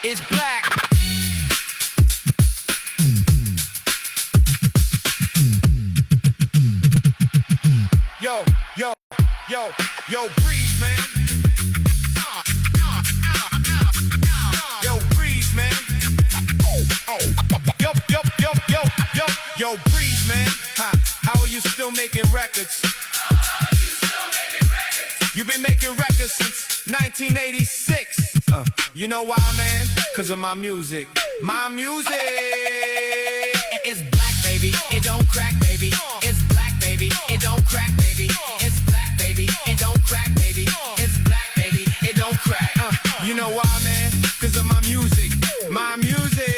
It's black. Yo, yo, yo, yo, breeze, man. Yo, breeze, man. Yo, yo, yo, yo, yo, yo, breeze, man. How are you still making records? You've been making records since 1986. You know why, man? Cause of my music. My music is black, baby. It don't crack, baby. It's black, baby. It don't crack, baby. It's black, baby. It don't crack, baby. It's black, baby. It don't crack. You know why, man? Cause of my music. My music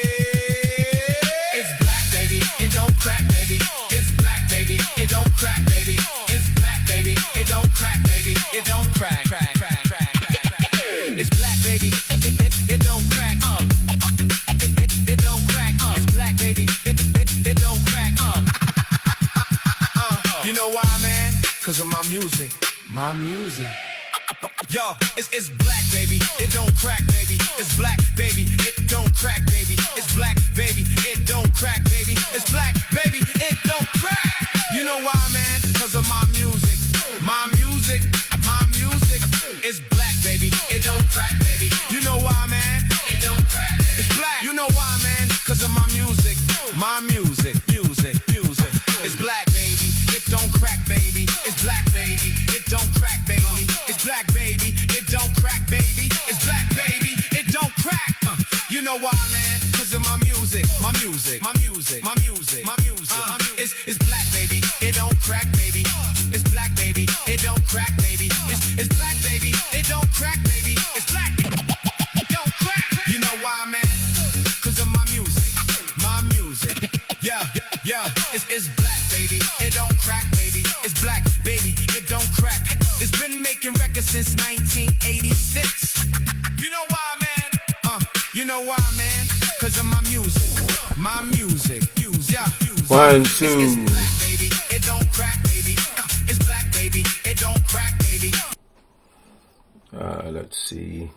is black, baby. It don't crack, baby. It's black, baby. It don't crack, baby. It's black, baby. It don't crack, baby. It don't crack, crack, crack, crack, crack, crack. It's black, baby. It don't crack. It don't crack. It's black, baby. It don't crack. You know why, man? Cause of my music. My music. Yo, it's black, baby. It don't crack, baby. It's black, baby. It don't crack, baby. It's black, baby. It don't crack, baby. It's black, baby. It don't crack. You know why, man? Cause of my music. My music. My music is black, baby. It don't crack, baby. You know why, man? It don't crack. It's black. You know why, man? Cause of my music. My music. Music. Music. It's black, baby. It don't crack, baby. It's black, baby. It don't crack, baby. It's black, baby. It don't crack, baby. It's black, baby. It don't crack. You know why, man? Cause of my music. My music. My music. My music. My music. It's black, baby. It don't crack, baby. It's black, baby. It don't crack, baby. It's black, baby. It don't crack, baby. It's black. It don't crack. You know why, man? Cause of my music. My music. Yeah, yeah. It's black, baby. It don't crack, baby. It's black, baby. It don't crack. It's been making records since 1986. You know why, man? You know why, man? Cause of my music. My music. Yeah. One, It's two. black, baby. It don't crack, baby. It's black, baby. It don't crack, baby. Let's see.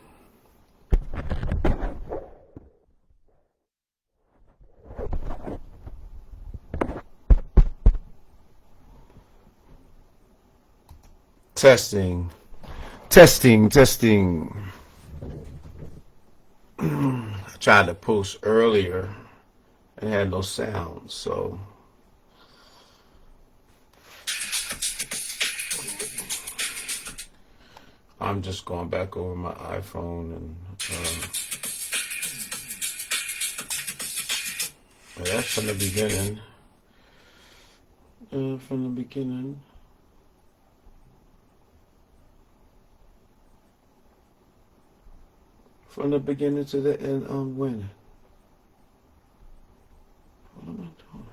Testing. I tried to post earlier and had no sound, so I'm just going back over my iPhone and that's from the beginning. From the beginning. From the beginning to the end, I'm winning. What am I doing?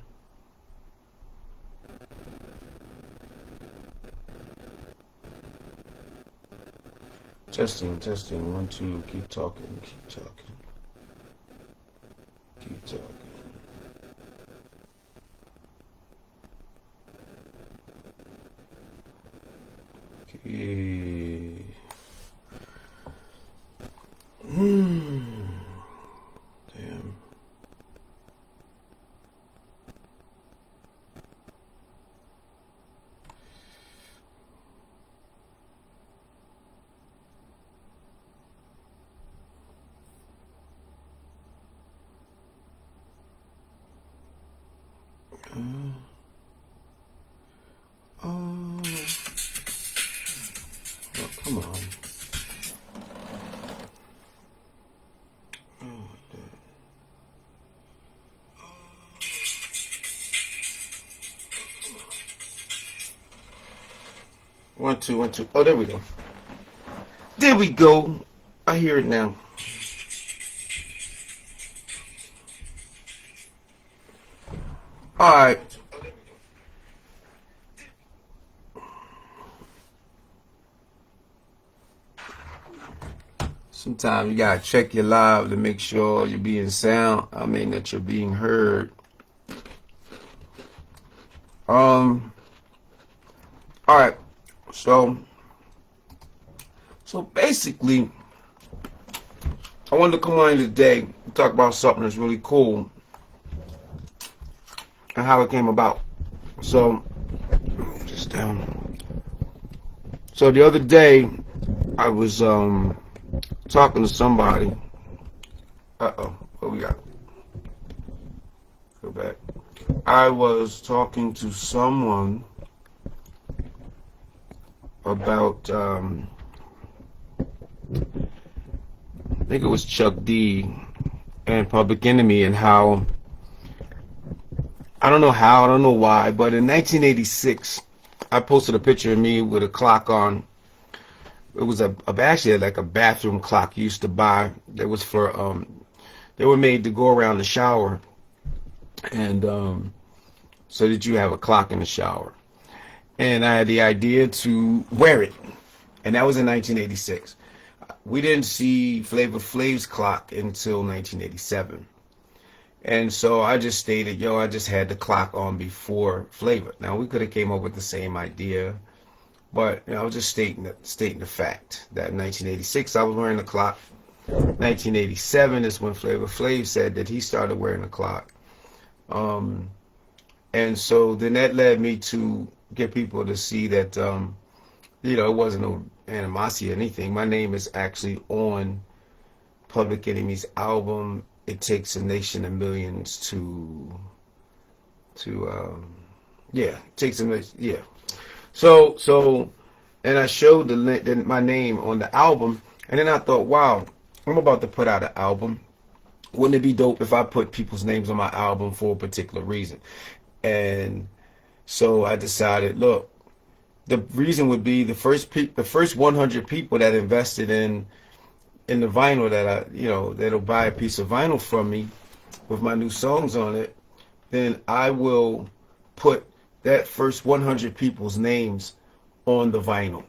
Testing. 1, 2. Keep talking. Okay. Damn. Oh, come on. One, two. Oh, there we go. I hear it now. All right. Sometimes you gotta check your live to make sure you're being sound. I mean that you're being heard. All right. So basically, I wanted to come on today and talk about something that's really cool and how it came about. So, just down. So the other day, I was talking to somebody. What we got? Go back. I was talking to someone about I think it was Chuck D and Public Enemy, and how I don't know why, but in 1986 I posted a picture of me with a clock on. It was actually like a bathroom clock you used to buy. That was for they were made to go around the shower, and so that you have a clock in the shower. And I had the idea to wear it, and that was in 1986. We didn't see Flavor Flav's clock until 1987. And so I just stated, I just had the clock on before Flavor. Now, we could have came up with the same idea, but I was just stating the fact that in 1986 I was wearing the clock. 1987 is when Flavor Flav said that he started wearing the clock. And so then that led me to get people to see that, it wasn't no animosity or anything. My name is actually on Public Enemy's album. It Takes a Nation of Millions to it takes a nation, yeah. So, and I showed my name on the album, and then I thought, wow, I'm about to put out an album. Wouldn't it be dope if I put people's names on my album for a particular reason? And so I decided, look, the reason would be the first 100 people that invested in the vinyl that that'll buy a piece of vinyl from me with my new songs on it, then I will put that first 100 people's names on the vinyl.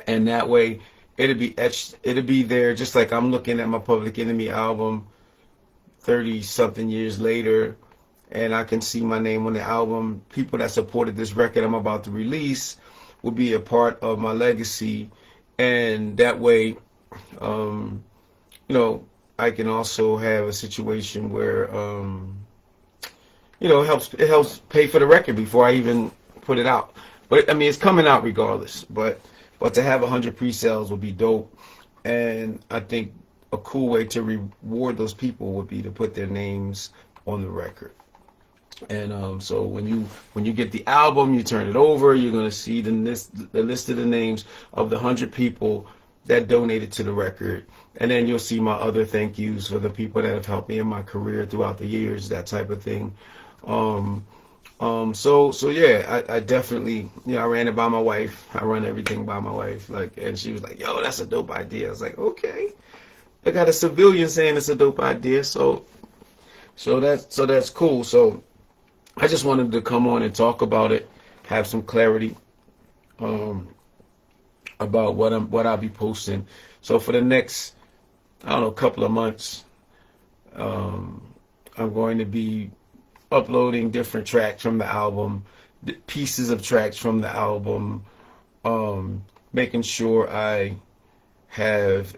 And that way it'll be etched, it'll be there, just like I'm looking at my Public Enemy album 30 something years later, and I can see my name on the album. People that supported this record I'm about to release will be a part of my legacy. And that way, I can also have a situation where, it helps pay for the record before I even put it out. But I mean, it's coming out regardless. But to have 100 pre-sales would be dope. And I think a cool way to reward those people would be to put their names on the record. And so when you get the album, you turn it over, you're gonna see the list of the names of the 100 people that donated to the record, and then you'll see my other thank yous for the people that have helped me in my career throughout the years, that type of thing. So yeah, I definitely, I ran it by my wife. I run everything by my wife, and she was like, "Yo, that's a dope idea." I was like, "Okay." I got a civilian saying it's a dope idea, so that's cool. So I just wanted to come on and talk about it, have some clarity about what I'll be posting. So for the next, couple of months, I'm going to be uploading different tracks from the album, pieces of tracks from the album, making sure I have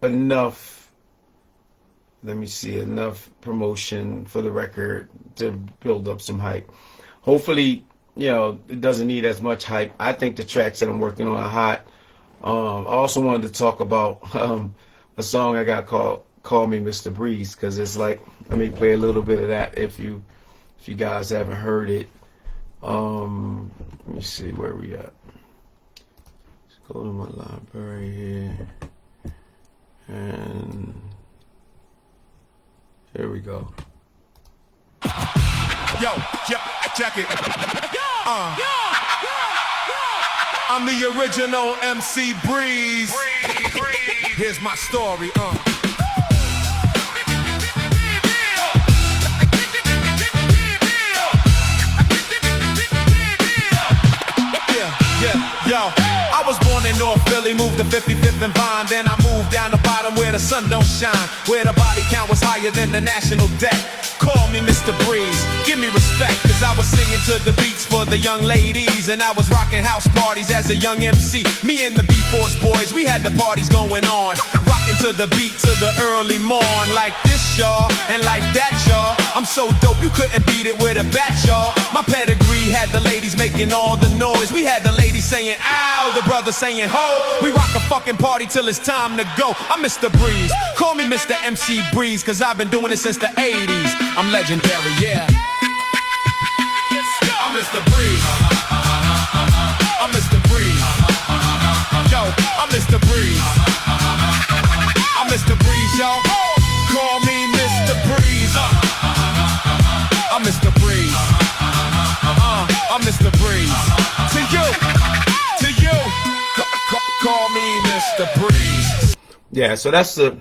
enough promotion for the record to build up some hype. Hopefully, it doesn't need as much hype. I think the tracks that I'm working on are hot. I also wanted to talk about a song I got called "Call Me Mr. Breeze," because it's like, let me play a little bit of that if you guys haven't heard it. Let me see where we at. Let's go to my library here, and here we go. Yo, check it. I'm the original MC Breeze. Here's my story. Yo, I was born in North Philly, moved to 55th and Vine, then I moved down the bottom where the the sun don't shine, where the body count was higher than the national debt. Call me Mr. Breeze, give me respect, cause I was singing to the beats for the young ladies, and I was rocking house parties as a young MC. Me and the B-Force boys, we had the parties going on, rocking to the beat to the early morn. Like this, y'all, and like that, y'all. I'm so dope, you couldn't beat it with a bat, y'all. My pedigree had the ladies making all the noise. We had the ladies saying ow, the brothers saying ho. We rock a fucking party till it's time to go. I'm Mr. Breeze, call me Mr. MC Breeze, cause I've been doing it since the 80s. I'm legendary, yeah. I'm Mr. Breeze. I'm Mr. Breeze. Yo, I'm Mr. Breeze. I'm Mr. Breeze, yo. Call me Mr. Breeze. I'm Mr. Breeze. I'm Mr. Breeze. To you, call me Mr. Breeze. Yeah, so that's the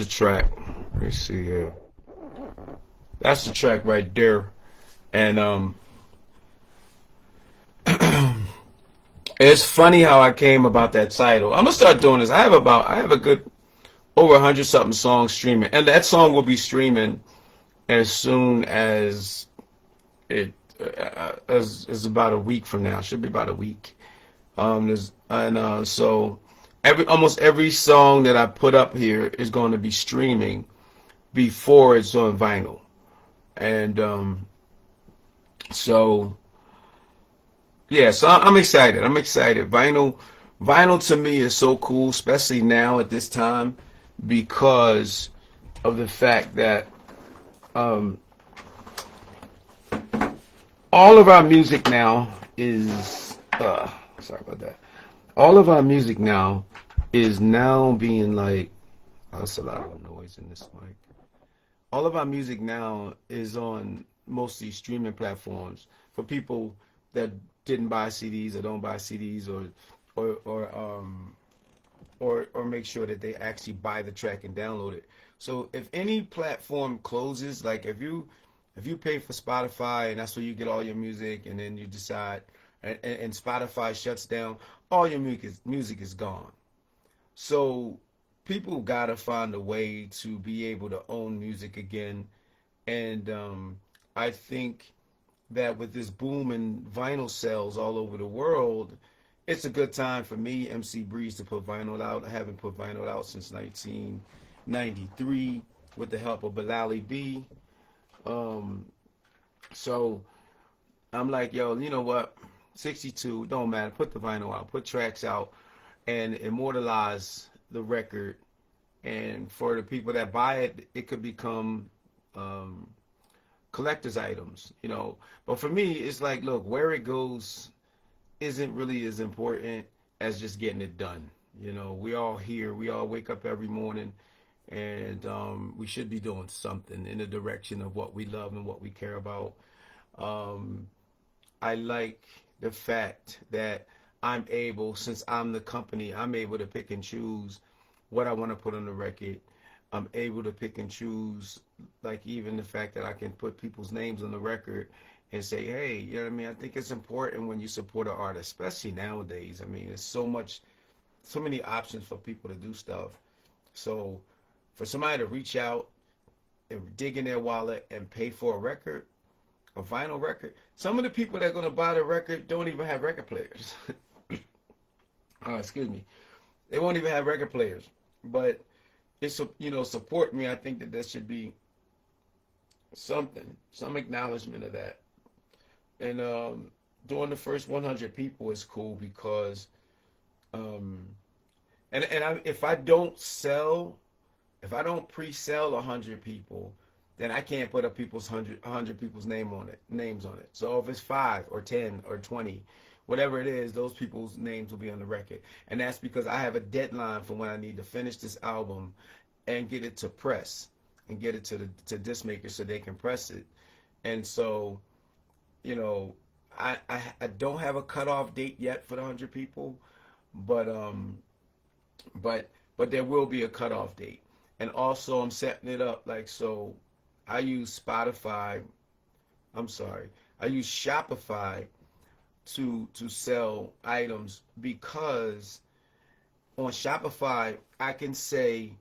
track. Let me see here. That's the track right there. And it's funny how I came about that title. I'm gonna start doing this. I have a good over 100 something songs streaming, and that song will be streaming as soon as it as about a week from now. It should be about a week. So almost every song that I put up here is going to be streaming before it's on vinyl. And so yeah, so I'm excited. Vinyl to me is so cool, especially now at this time, because of the fact that all of our music now is sorry about that. All of our music now is being like, oh, that's a lot of noise in this mic. All of our music now is on most of these streaming platforms for people that didn't buy CDs or don't buy CDs or make sure that they actually buy the track and download it. So if any platform closes, like if you pay for Spotify and that's where you get all your music, and then you decide and Spotify shuts down, all your music is gone. So people gotta find a way to be able to own music again, and I think that with this boom in vinyl sales all over the world, it's a good time for me, MC Breeze, to put vinyl out. I haven't put vinyl out since 1993 with the help of Bilali B. So I'm like, yo, you know what? 62, don't matter. Put the vinyl out, put tracks out, and immortalize the record. And for the people that buy it, it could become collector's items, you know. But for me, it's like, look, where it goes isn't really as important as just getting it done. You know, we all here, we all wake up every morning, and we should be doing something in the direction of what we love and what we care about. I like the fact that I'm able, since I'm the company, I'm able to pick and choose what I want to put on the record. I'm able to pick and choose, like even the fact that I can put people's names on the record and say, hey, you know what I mean? I think it's important when you support an artist, especially nowadays. I mean, there's so many options for people to do stuff. So for somebody to reach out and dig in their wallet and pay for a record, a vinyl record, some of the people that are going to buy the record don't even have record players. Excuse me. They won't even have record players. But it's, you know, support me. I think that should be some acknowledgement of that. And doing the first 100 people is cool because if I don't pre-sell 100 people, then I can't put up 100 people's names on it. So if it's 5 or 10 or 20, whatever it is, those people's names will be on the record. And that's because I have a deadline for when I need to finish this album and get it to press and get it to disc makers so they can press it. And so, you know, I don't have a cutoff date yet for the 100 people, but there will be a cutoff date. And also I'm setting it up like, so I use Shopify to sell items because on Shopify, I can say,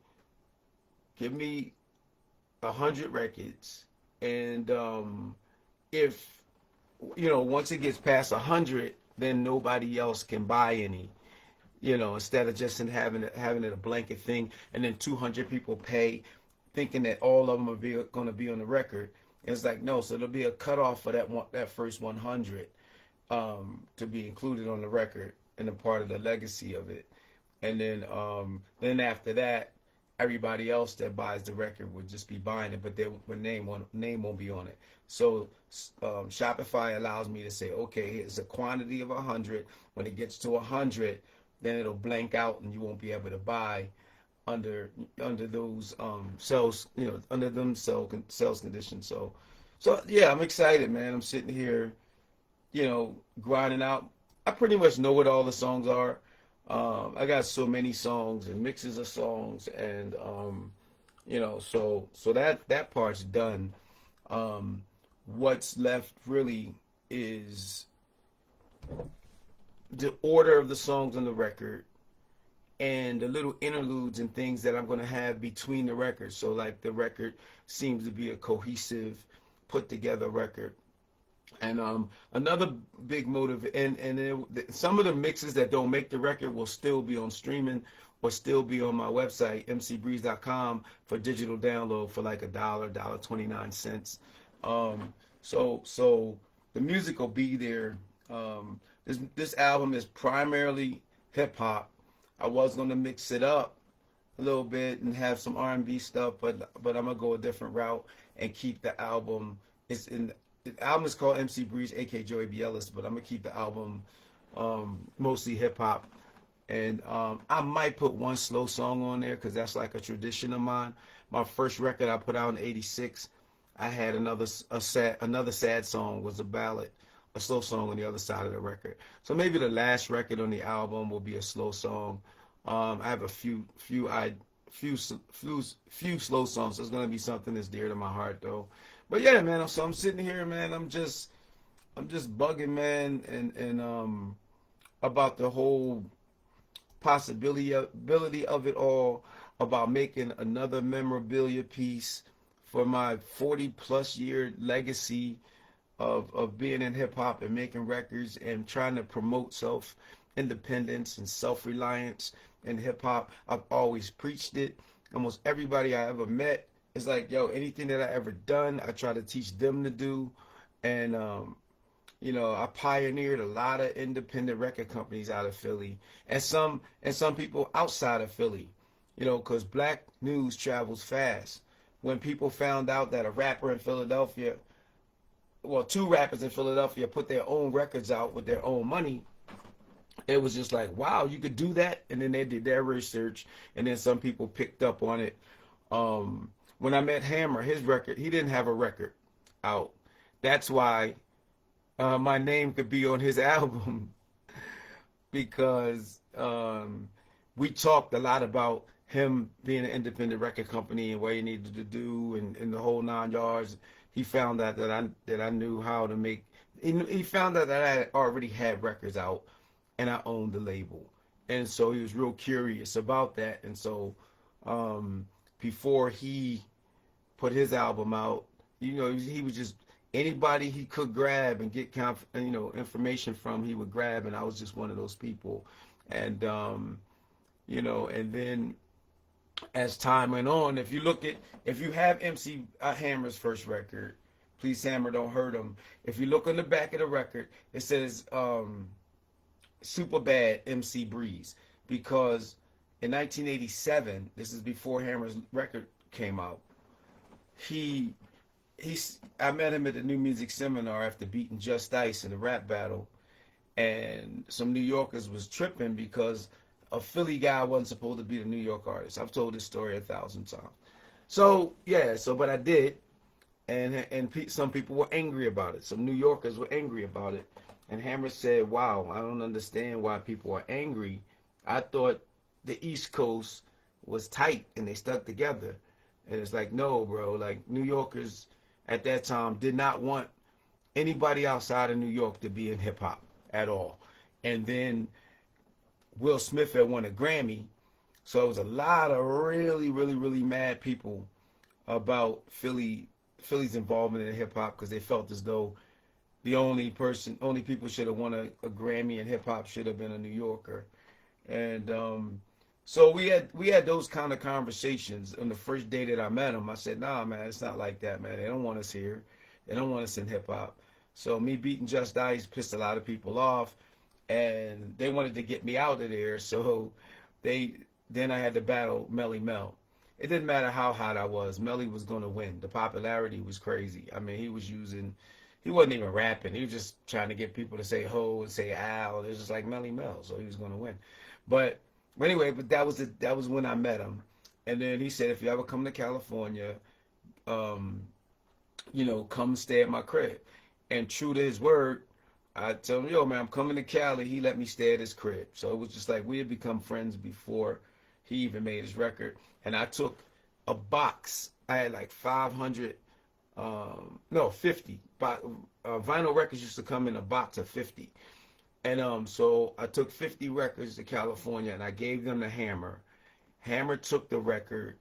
give me 100 records, and if once it gets past 100, then nobody else can buy any. Instead of just having it a blanket thing, and then 200 people pay, thinking that all of them are going to be on the record. It's like no, so there'll be a cutoff for that first 100 to be included on the record and a part of the legacy of it. And then after that, everybody else that buys the record would just be buying it, but their name won't be on it. So Shopify allows me to say, okay, here's a quantity of 100. When it gets to 100, then it'll blank out and you won't be able to buy under those sales, under them sales conditions. So yeah, I'm excited, man. I'm sitting here, grinding out. I pretty much know what all the songs are. I got so many songs and mixes of songs, and so that part's done. What's left really is the order of the songs on the record and the little interludes and things that I'm going to have between the records. So like the record seems to be a cohesive, put together record. And another big motive, and some of the mixes that don't make the record will still be on streaming or still be on my website, mcbreeze.com, for digital download for like $1.29. So the music will be there. This album is primarily hip hop. I was gonna mix it up a little bit and have some R&B stuff, but I'm gonna go a different route and keep the album. The album is called MC Breeze, aka Joey B Ellis, but I'm gonna keep the album mostly hip hop, and I might put one slow song on there because that's like a tradition of mine. My first record I put out in '86, I had another sad song, was a ballad, a slow song on the other side of the record. So maybe the last record on the album will be a slow song. I have a few slow songs. So it's gonna be something that's dear to my heart though. But yeah, man. So I'm sitting here, man. I'm just bugging, man, and about the whole possibility of it all, about making another memorabilia piece for my 40 plus year legacy of being in hip hop and making records and trying to promote self independence and self reliance in hip hop. I've always preached it. Almost everybody I ever met is like, yo, anything that I ever done, I try to teach them to do. And I pioneered a lot of independent record companies out of Philly, and some people outside of Philly, because black news travels fast. When people found out that a rapper in Philadelphia, well, two rappers in Philadelphia put their own records out with their own money, it was just like, wow, you could do that. And then they did their research, and then some people picked up on it. When I met Hammer, his record, he didn't have a record out. That's why my name could be on his album, because we talked a lot about him being an independent record company and what he needed to do, and the whole 9 yards. He found out that I knew how to make. He found out that I already had records out, and I owned the label, and so he was real curious about that. And so before he put his album out, he was just anybody he could grab and get information from, he would grab, and I was just one of those people. And and then as time went on, if you have MC Hammer's first record, Please Hammer Don't Hurt Him, if you look on the back of the record, it says Super Bad MC Breeze, because in 1987, this is before Hammer's record came out, I met him at the New Music Seminar after beating Just Ice in a rap battle, and some New Yorkers was tripping because a Philly guy wasn't supposed to be the New York artist. I've told this story 1,000 times. So yeah, but I did, and some people were angry about it. Some New Yorkers were angry about it, and Hammer said, "Wow, I don't understand why people are angry. I thought the East Coast was tight and they stuck together." And it's like, no, bro. Like, New Yorkers at that time did not want anybody outside of New York to be in hip hop at all. And then Will Smith had won a Grammy. So it was a lot of really, really, really mad people about Philly's involvement in hip hop because they felt as though the only people should have won a Grammy in hip hop should have been a New Yorker. And so we had those kind of conversations. On the first day that I met him, I said, "Nah, man, it's not like that, man. They don't want us here. They don't want us in hip hop." So me beating Just Ice pissed a lot of people off, and they wanted to get me out of there. So they then I had to battle Melly Mel. It didn't matter how hot I was. Melly was going to win. The popularity was crazy. I mean, he wasn't even rapping. He was just trying to get people to say ho and say ow. It was just like Melly Mel, so he was going to win. But anyway, that was when I met him, and then he said, if you ever come to California, come stay at my crib. And true to his word, I told him, yo, man, I'm coming to Cali. He let me stay at his crib. So it was just like we had become friends before he even made his record. And I took a box. I had like 500, 50. Vinyl records used to come in a box of 50. And so I took 50 records to California and I gave them to Hammer. Hammer took the record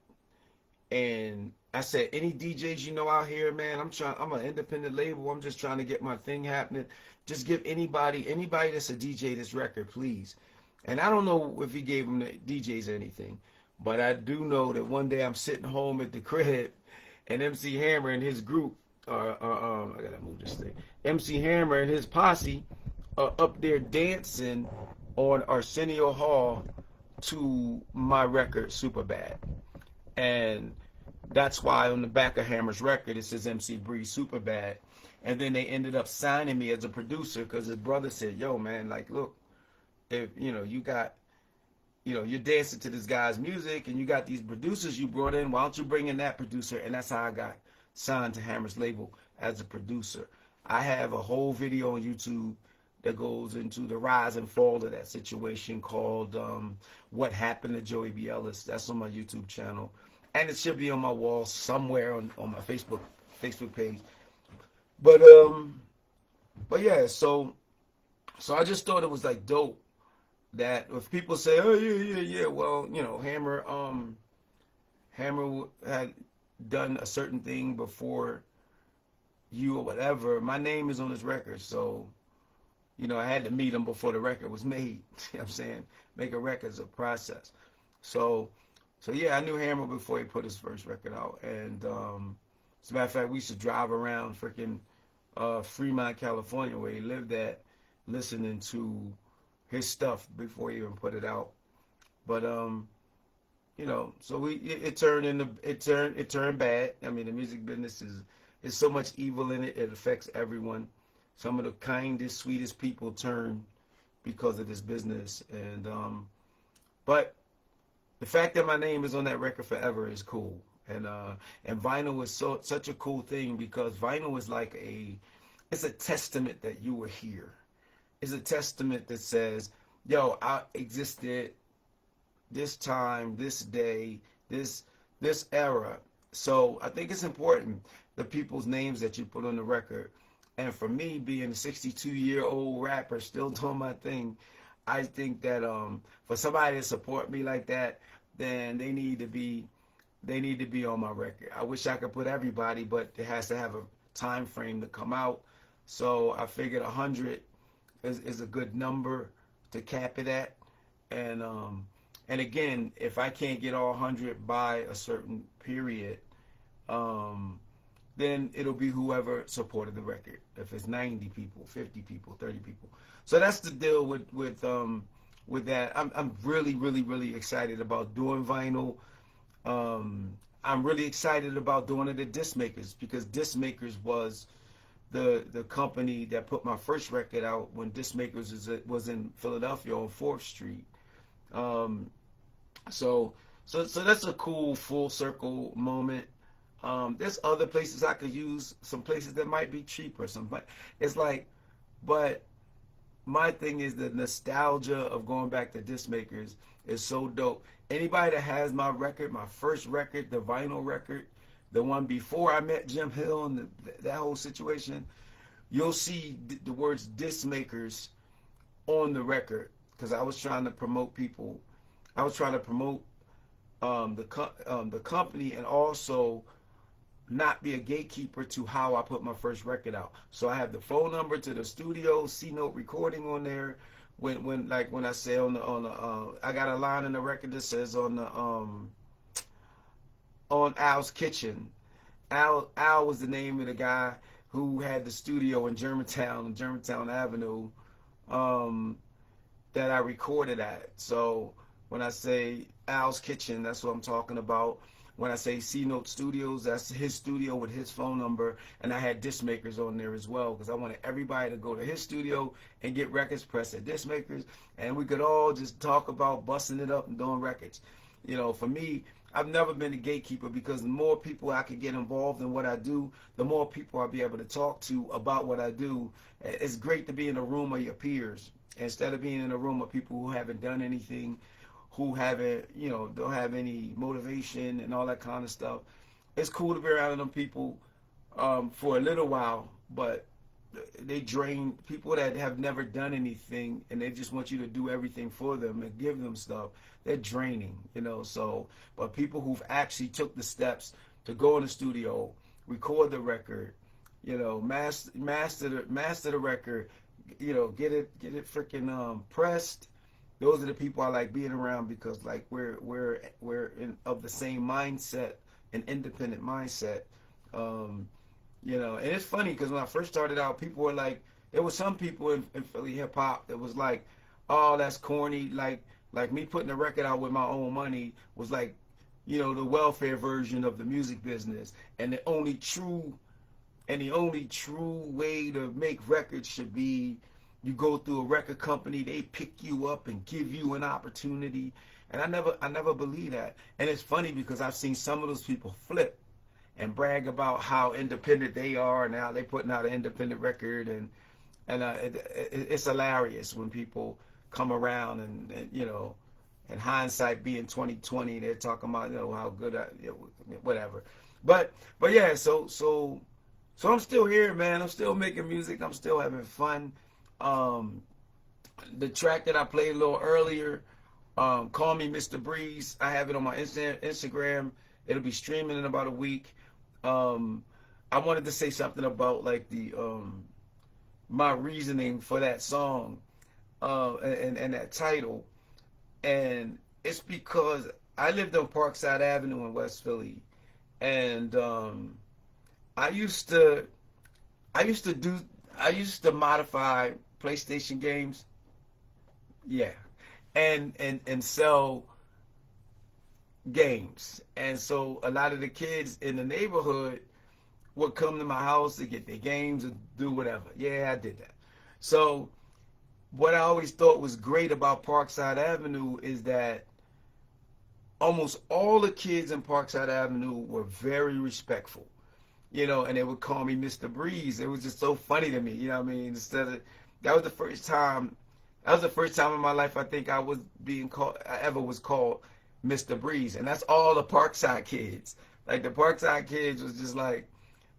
and I said, any DJs you know out here, man, I'm an independent label. I'm just trying to get my thing happening. Just give anybody that's a DJ this record, please. And I don't know if he gave them the DJs anything, but I do know that one day I'm sitting home at the crib and MC Hammer and his group, I gotta move this thing. MC Hammer and his posse are up there dancing on Arsenio Hall to my record, Super Bad. And that's why on the back of Hammer's record it says MC Bree Super Bad. And then they ended up signing me as a producer because his brother said, yo, man, like, look, if, you're dancing to this guy's music and you got these producers you brought in, why don't you bring in that producer? And that's how I got signed to Hammer's label as a producer. I have a whole video on YouTube that goes into the rise and fall of that situation called What Happened to Joey B Ellis. That's on my YouTube channel. And it should be on my wall somewhere on my Facebook page. But yeah, so I just thought it was like dope that if people say, oh yeah, well, Hammer had done a certain thing before you or whatever, my name is on his record, so I had to meet him before the record was made. You know what I'm saying? Make a record's a process. So yeah, I knew Hammer before he put his first record out. And as a matter of fact, we used to drive around freaking Fremont, California, where he lived at, listening to his stuff before he even put it out. But so it turned bad. I mean, the music business is so much evil in it. It affects everyone. Some of the kindest, sweetest people turn because of this business. And but the fact that my name is on that record forever is cool. And vinyl is such a cool thing because vinyl is like it's a testament that you were here. It's a testament that says, yo, I existed this time, this day, this era. So I think it's important, the people's names that you put on the record. And for me, being a 62-year-old rapper still doing my thing, I think that for somebody to support me like that, then they need to be on my record. I wish I could put everybody, but it has to have a time frame to come out. So I figured 100 is a good number to cap it at. And again, if I can't get all 100 by a certain period, then it'll be whoever supported the record. If it's 90 people, 50 people, 30 people. So that's the deal with that. I'm really, really, really excited about doing vinyl. I'm really excited about doing it at Disc Makers because Disc Makers was the company that put my first record out when Disc Makers was in Philadelphia on 4th Street. So that's a cool full circle moment. There's other places I could use, some places that might be cheaper. It's like, but my thing is the nostalgia of going back to Disc Makers is so dope. Anybody that has my record, my first record, the vinyl record, the one before I met Jim Hill and that whole situation, you'll see the words Disc Makers on the record because I was trying to promote people. I was trying to promote the company, and also not be a gatekeeper to how I put my first record out. So I have the phone number to the studio, C Note Recording on there. When I say I got a line in the record that says on Al's Kitchen. Al was the name of the guy who had the studio in Germantown, on Germantown Avenue, that I recorded at. So when I say Al's Kitchen, that's what I'm talking about. When I say C Note Studios, that's his studio with his phone number, and I had disc makers on there as well, because I wanted everybody to go to his studio and get records pressed at disc makers, and we could all just talk about busting it up and doing records. You know, for me, I've never been a gatekeeper, because the more people I could get involved in what I do, the more people I'll be able to talk to about what I do. It's great to be in a room of your peers instead of being in a room of people who haven't done anything, who haven't, don't have any motivation and all that kind of stuff. It's cool to be around them people for a little while, but they drain people that have never done anything, and they just want you to do everything for them and give them stuff. They're draining, so, but people who've actually took the steps to go in the studio, record the record, master the record, get it freaking pressed. Those are the people I like being around, because like we're of the same mindset, an independent mindset. And it's funny, because when I first started out, people were like, there was some people in Philly hip hop that was like, oh, that's corny. Like me putting a record out with my own money was like, the welfare version of the music business. And the only true way to make records should be, you go through a record company, they pick you up and give you an opportunity. And I never believed that. And it's funny, because I've seen some of those people flip and brag about how independent they are, and now they're putting out an independent record, and it's hilarious when people come around and in hindsight being 2020, they're talking about how good whatever. But yeah, so I'm still here, man. I'm still making music. I'm still having fun. The track that I played a little earlier, Call Me Mr. Breeze, I have it on my Instagram. It'll be streaming in about a week. I wanted to say something about like the my reasoning for that song and that title. And it's because I lived on Parkside Avenue in West Philly, and I used to modify PlayStation games, and sell games. And so a lot of the kids in the neighborhood would come to my house to get their games and do whatever. Yeah, I did that. So what I always thought was great about Parkside Avenue is that almost all the kids in Parkside Avenue were very respectful. And they would call me Mr. Breeze. It was just so funny to me, what I mean? That was the first time in my life I think I ever was called Mr. Breeze. And that's all the Parkside kids. Like the Parkside kids was just like,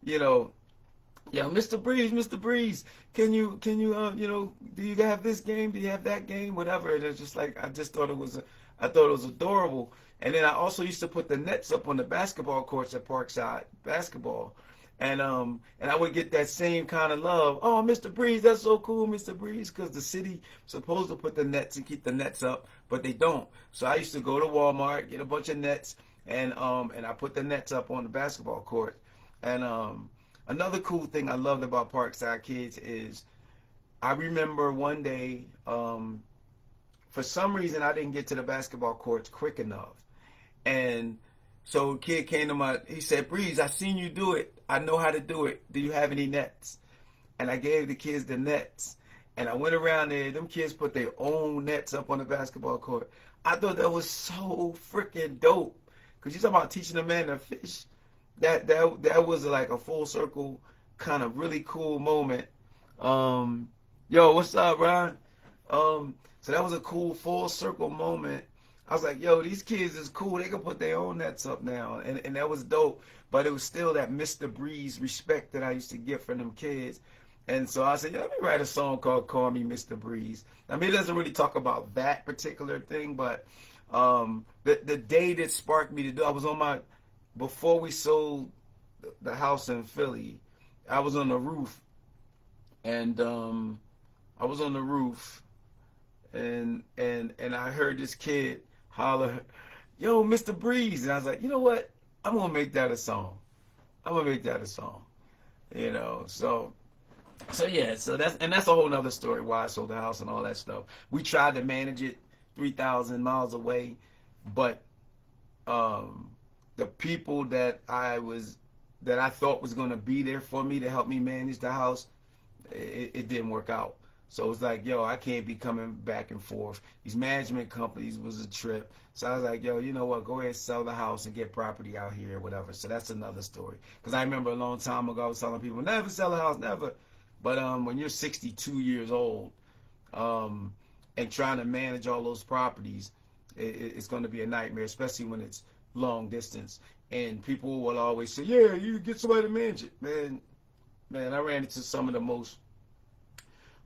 yo, Mr. Breeze, can you, do you have this game? Do you have that game? Whatever. And it's just like, I thought it was adorable. And then I also used to put the nets up on the basketball courts at Parkside basketball. And I would get that same kind of love. Oh, Mr. Breeze, that's so cool, Mr. Breeze, because the city supposed to put the nets and keep the nets up, but they don't. So I used to go to Walmart, get a bunch of nets, and I put the nets up on the basketball court. And another cool thing I loved about Parkside kids is I remember one day, for some reason I didn't get to the basketball courts quick enough. And so a kid came to he said, Breeze, I seen you do it. I know how to do it. Do you have any nets? And I gave the kids the nets. And I went around there. Them kids put their own nets up on the basketball court. I thought that was so freaking dope. Because you're talking about teaching a man to fish. That was like a full circle kind of really cool moment. Yo, what's up, Ron? So that was a cool full circle moment. I was like, yo, these kids is cool. They can put their own nets up now. And that was dope. But it was still that Mr. Breeze respect that I used to get from them kids. And so I said, yeah, let me write a song called Call Me Mr. Breeze. I mean, it doesn't really talk about that particular thing, but the day that sparked me to do, I was on my, before we sold the house in Philly, I was on the roof, and I was on the roof, and I heard this kid holler, "Yo, Mr. Breeze," and I was like, you know what? I'm gonna make that a song. I'm gonna make that a song. You know, so yeah, so that's a whole nother story why I sold the house and all that stuff. We tried to manage it 3,000 miles away, but the people that I thought was gonna be there for me to help me manage the house, it didn't work out. So it's like, yo, I can't be coming back and forth. These management companies was a trip. So I was like, yo, you know what? Go ahead and sell the house and get property out here or whatever. So that's another story. Because I remember a long time ago I was telling people, never sell a house, never. But when you're 62 years old and trying to manage all those properties, it's going to be a nightmare, especially when it's long distance. And people will always say, yeah, you get somebody to manage it. Man, I ran into some of the most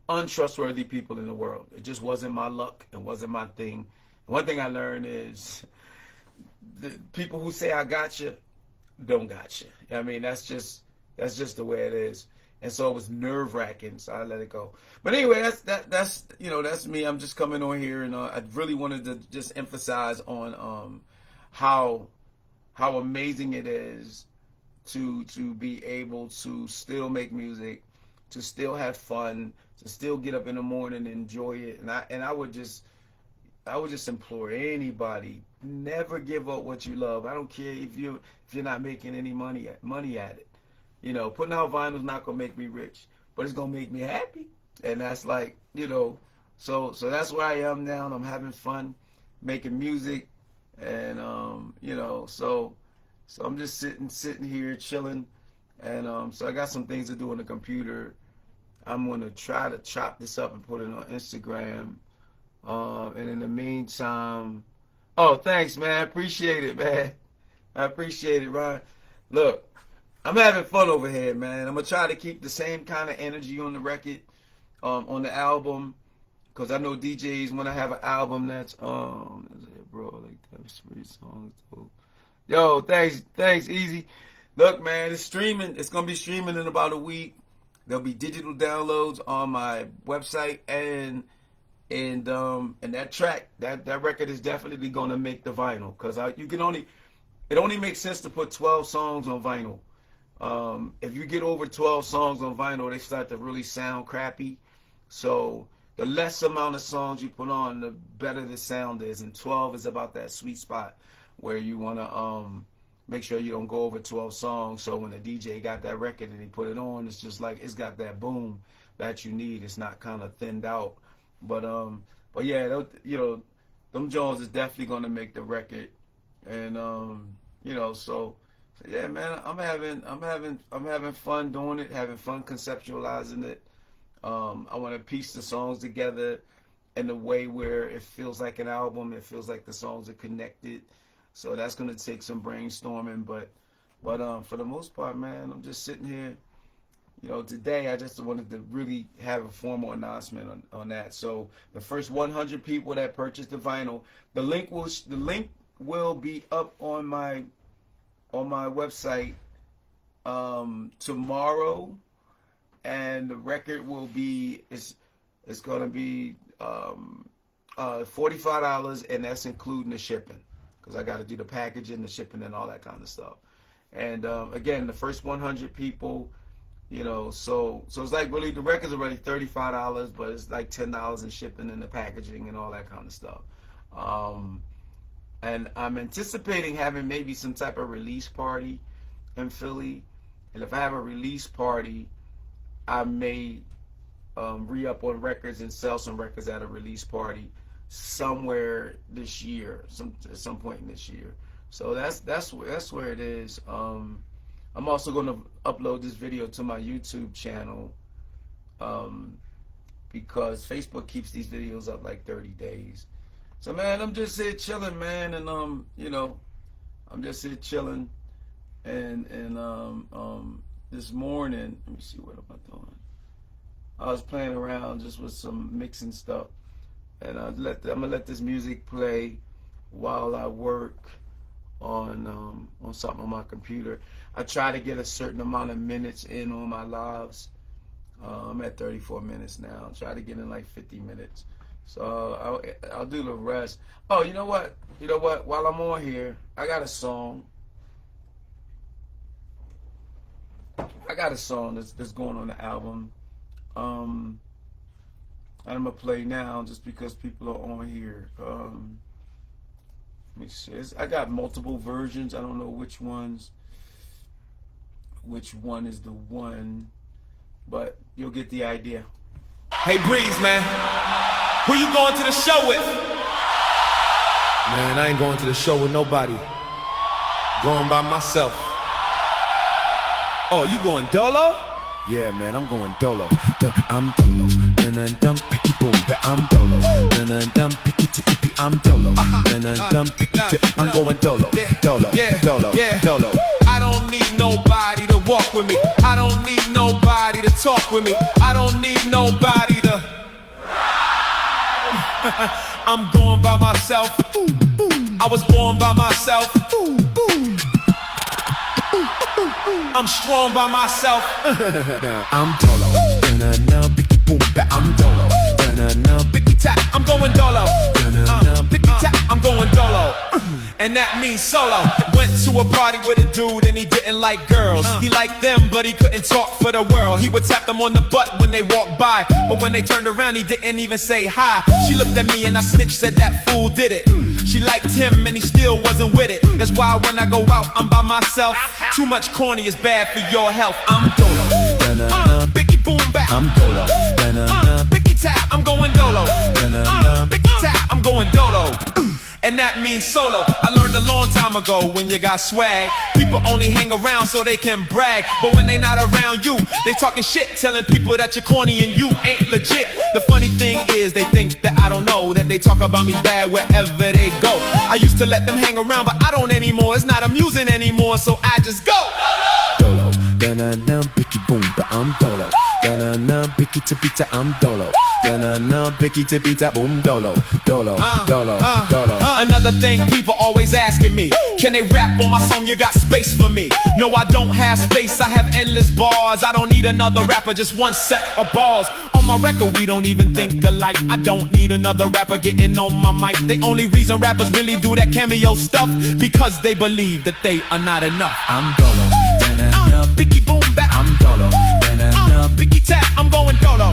untrustworthy people in the world. It just wasn't my luck. It wasn't my thing. One thing I learned is the people who say I got you don't got you. I mean, that's just the way it is. And so it was nerve wracking. So I let it go. But anyway, that's me. I'm just coming on here, and I really wanted to just emphasize on how amazing it is to be able to still make music, to still have fun, to still get up in the morning and enjoy it. And I would just implore anybody, never give up what you love. I don't care if you're not making any money at it. You know, putting out vinyl's not gonna make me rich, but it's gonna make me happy. And that's like, you know, so that's where I am now. And I'm having fun making music, and you know, so I'm just sitting here chilling, and so I got some things to do on the computer. I'm gonna try to chop this up and put it on Instagram. And in the meantime, oh, thanks, man. Appreciate it, man. I appreciate it, Ron. Look, I'm having fun over here, man. I'm gonna try to keep the same kind of energy on the record, on the album, because I know DJs when I have an album that's bro, like that's 3 songs. So. Yo, thanks, Easy. Look, man, it's streaming. It's gonna be streaming in about a week. There'll be digital downloads on my website, and that track, that record is definitely gonna make the vinyl, because it only makes sense to put 12 songs on vinyl. If you get over 12 songs on vinyl, they start to really sound crappy. So the less amount of songs you put on, the better the sound is. And 12 is about that sweet spot where you want to make sure you don't go over 12 songs. So when the DJ got that record and he put it on, it's just like, it's got that boom that you need. It's not kind of thinned out. But yeah, you know, them Jones is definitely going to make the record. And you know, so yeah, man, I'm having fun doing it, having fun conceptualizing it. I want to piece the songs together in a way where it feels like an album. It feels like the songs are connected. So that's going to take some brainstorming, but for the most part, man, I'm just sitting here. You know, today I just wanted to really have a formal announcement on that. So the first 100 people that purchase the vinyl, the link will be up on my website tomorrow, and the record will be it's going to be $45, and that's including the shipping, because I got to do the packaging, the shipping, and all that kind of stuff. And again, the first 100 people, you know, so it's like really the record's already $35, but it's like $10 in shipping and the packaging and all that kind of stuff. And I'm anticipating having maybe some type of release party in Philly. And if I have a release party, I may re-up on records and sell some records at a release party somewhere this year, at some point in this year. So that's where it is. I'm also going to upload this video to my YouTube channel, because Facebook keeps these videos up like 30 days. So man, I'm just here chilling, man, and you know, I'm just here chilling, and this morning, let me see, what am I doing? I was playing around just with some mixing stuff, and I'm gonna let this music play while I work on something on my computer. I try to get a certain amount of minutes in on my lives. I'm at 34 minutes now. Try to get in like 50 minutes. So I'll do the rest. Oh, you know what? You know what? While I'm on here, I got a song. That's going on the album. I'm gonna play now just because people are on here. Let me see. I got multiple versions. I don't know which one is the one, but you'll get the idea. Hey Breeze, man, who you going to the show with? Man, I ain't going to the show with nobody. Going by myself. Oh, you going dolo? Yeah, man, I'm going dolo. I'm dolo. Dun picky boom, I'm dolo. Dun picky tippy, I'm dolo. Dun picky tip, I'm going dolo. Dolo, dolo, dolo. I don't need nobody to walk with me. I don't need nobody to talk with me. I don't need nobody to. I'm going by myself. I was born by myself. I'm strong by myself. I'm dolo. Picky boom, I'm dolo. Picky tap, I'm going dolo. Picky tap, I'm going dolo. And that means solo. Went to a party with a dude and he didn't like girls. He liked them, but he couldn't talk for the world. He would tap them on the butt when they walked by, but when they turned around, he didn't even say hi. She looked at me and I snitched, said that fool did it. She liked him and he still wasn't with it. That's why when I go out, I'm by myself. Too much corny is bad for your health. I'm dolo. Bicky boom back. I'm dolo. Bicky tap, I'm going dolo. Bicky tap, I'm going dolo. And that means solo. I learned a long time ago, when you got swag, people only hang around so they can brag. But when they not around you, they talking shit, telling people that you're corny and you ain't legit. The funny thing is, they think that I don't know, that they talk about me bad wherever they go. I used to let them hang around, but I don't anymore. It's not amusing anymore, so I just go dolo. Picky boom, I'm dolo. Picky tippy, I'm dolo. Picky tippy, boom, dolo. Dolo. Another thing people always asking me, can they rap on my song? You got space for me? No, I don't have space, I have endless bars. I don't need another rapper, just one set of balls. On my record, we don't even think alike. I don't need another rapper getting on my mic. The only reason rappers really do that cameo stuff, because they believe that they are not enough. I'm dolo. Bicky boom back, I'm dolo. Bicky tap, I'm going dolo.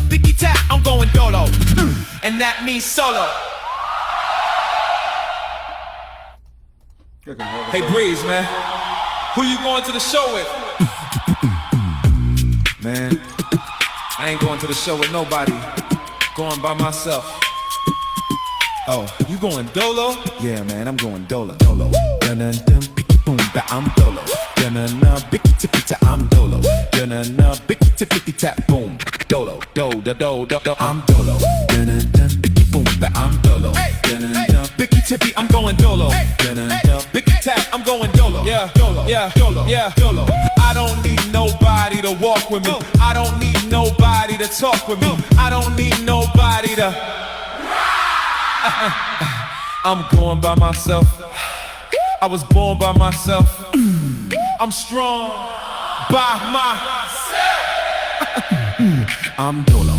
Bicky tap, I'm going dolo. And that means solo. Hey Breeze, man, who you going to the show with? Man, I ain't going to the show with nobody. Going by myself. Oh, you going dolo? Yeah, man, I'm going dolo. Dolo. Picky boom, I'm dolo. Bicky tippy tap, I'm dolo. Bicky tippy tap, boom. Dolo, I'm dolo. Bicky boom, I'm dolo. Bicky tippy, I'm going dolo. Bicky tap, I'm going dolo. Yeah, dolo. I don't need nobody to walk with me. I don't need nobody to talk with me. I don't need nobody to. I'm going by myself. I was born by myself. I'm strong by myself. I'm dolo.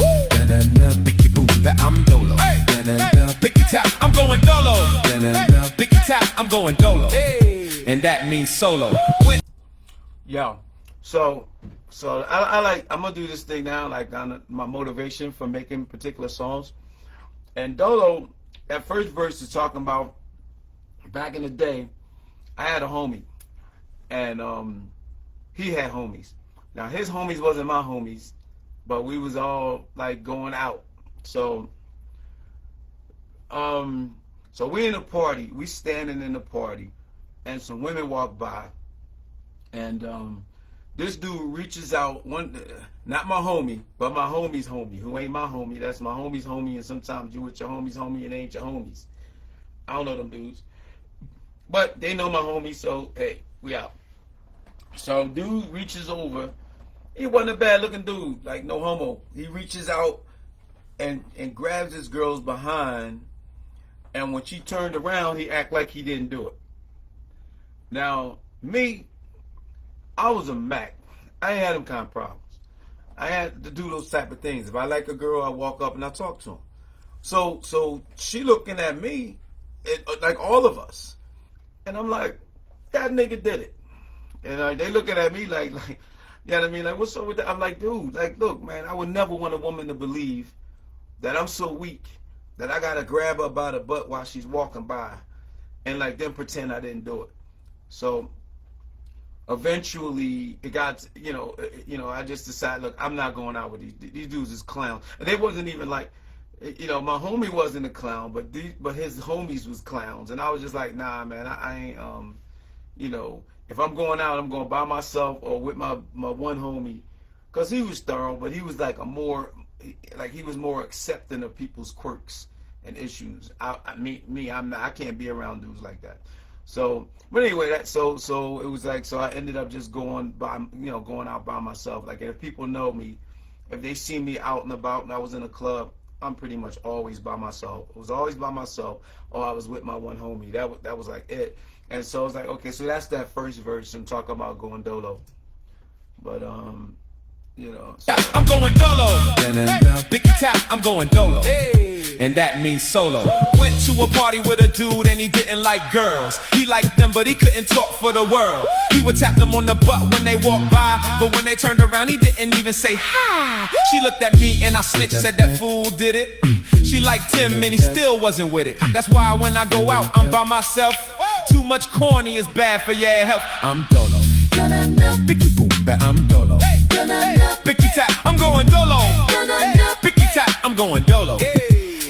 Picky boom, I'm dolo. Picky tap, I'm going dolo. Picky tap, I'm going dolo. And that means solo. Yo, so I'm gonna do this thing now, like on my motivation for making particular songs. And Dolo, that first verse is talking about back in the day, I had a homie, and he had homies. Now his homies wasn't my homies, but we was all like going out. So we in a party, we standing in the party, and some women walk by, and this dude reaches out, not my homie, but my homie's homie, who ain't my homie. That's my homie's homie, and sometimes you with your homie's homie and ain't your homies. I don't know them dudes, but they know my homie, so hey, we out. So dude reaches over He wasn't a bad looking dude, like no homo. He reaches out and grabs this girl's behind, and when she turned around, he act like he didn't do it. Now, me, I was a Mac. I ain't had them kind of problems. I had to do those type of things. If I like a girl, I walk up and I talk to him. So she looking at me, like all of us, and I'm like, that nigga did it. And they looking at me like, you know what I mean? Like, what's up with that? I'm like, dude, like, look, man, I would never want a woman to believe that I'm so weak that I gotta grab her by the butt while she's walking by, and like then pretend I didn't do it. So eventually it got, I just decided, look, I'm not going out with these dudes is clowns. And they wasn't even like, my homie wasn't a clown, but his homies was clowns. And I was just like, nah, man, I ain't, if I'm going out, I'm going by myself or with my one homie, because he was thorough, but he was like he was more accepting of people's quirks and issues. I'm not, I can't be around dudes like that. So, but anyway, so it was like, so I ended up just going out by myself. Like, if people know me, if they see me out and about and I was in a club, I'm pretty much always by myself. I was always by myself, or I was with my one homie. That was like it. And so I was like, okay, so that's that first verse. I'm talking about going dolo. But so. I'm going dolo. Bicky tap, I'm going dolo. And that means solo. Went to a party with a dude and he didn't like girls. He liked them, but he couldn't talk for the world. He would tap them on the butt when they walked by, but when they turned around, he didn't even say hi. She looked at me and I snitched, said that fool did it. She liked him and he still wasn't with it. That's why when I go out, I'm by myself. Too much corny is bad for your health. I'm dolo. Bicky boom, I'm dolo. Bicky tap, I'm going dolo. Bicky tap, I'm going dolo.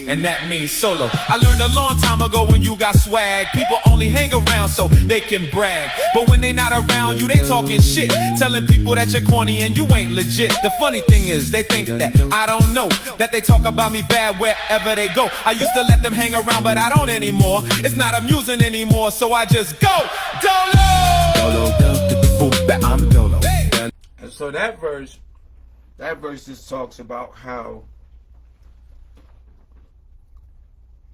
And that means solo. I learned a long time ago when you got swag, people only hang around so they can brag. But when they not around you, they talking shit, telling people that you're corny and you ain't legit. The funny thing is, they think that I don't know, that they talk about me bad wherever they go. I used to let them hang around, but I don't anymore. It's not amusing anymore, so I just go dolo. I'm dolo. And so that verse just talks about how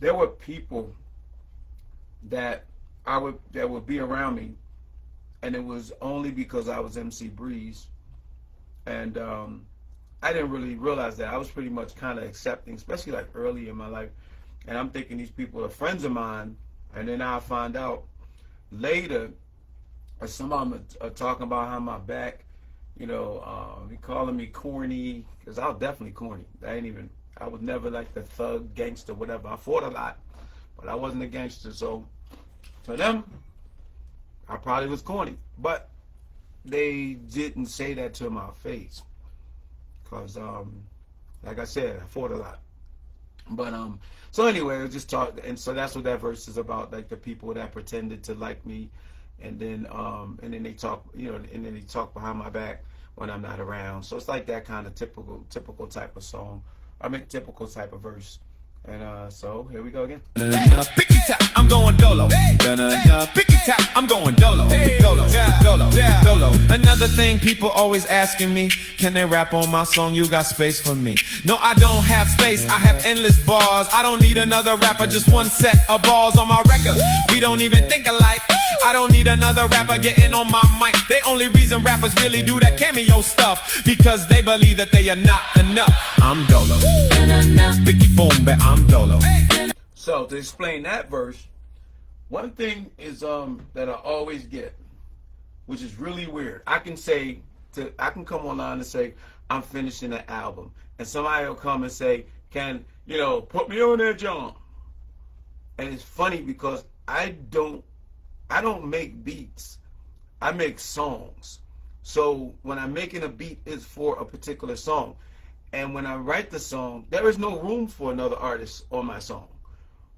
there were people that would be around me, and it was only because I was MC Breeze, and I didn't really realize that. I was pretty much kind of accepting, especially like early in my life, and I'm thinking these people are friends of mine, and then I find out later, or some of them are talking about how my back, they calling me corny, because I was definitely corny. I was never like the thug, gangster, whatever. I fought a lot, but I wasn't a gangster. So for them, I probably was corny. But they didn't say that to my face, because, like I said, I fought a lot. But so anyway, I just talk, and so that's what that verse is about, like the people that pretended to like me, and then they talk, and then they talk behind my back when I'm not around. So it's like that kind of typical type of song. Typical type of verse. And so here we go again. Bicky tap, I'm going dolo. Bicky tap, I'm going dolo. Dolo. Another thing people always asking me, can they rap on my song? You got space for me? No, I don't have space. I have endless bars. I don't need another rapper, just one set of balls on my record. We don't even think alike. I don't need another rapper getting on my mic. The only reason rappers really do that cameo stuff, because they believe that they are not enough. I'm dolo. Bicky boom, I'm dolo. So to explain that verse, one thing is that I always get, which is really weird. I can come online and say I'm finishing an album, and somebody will come and say, "Can put me on there, John?" And it's funny because I don't make beats. I make songs. So when I'm making a beat, it's for a particular song. And when I write the song, there is no room for another artist on my song.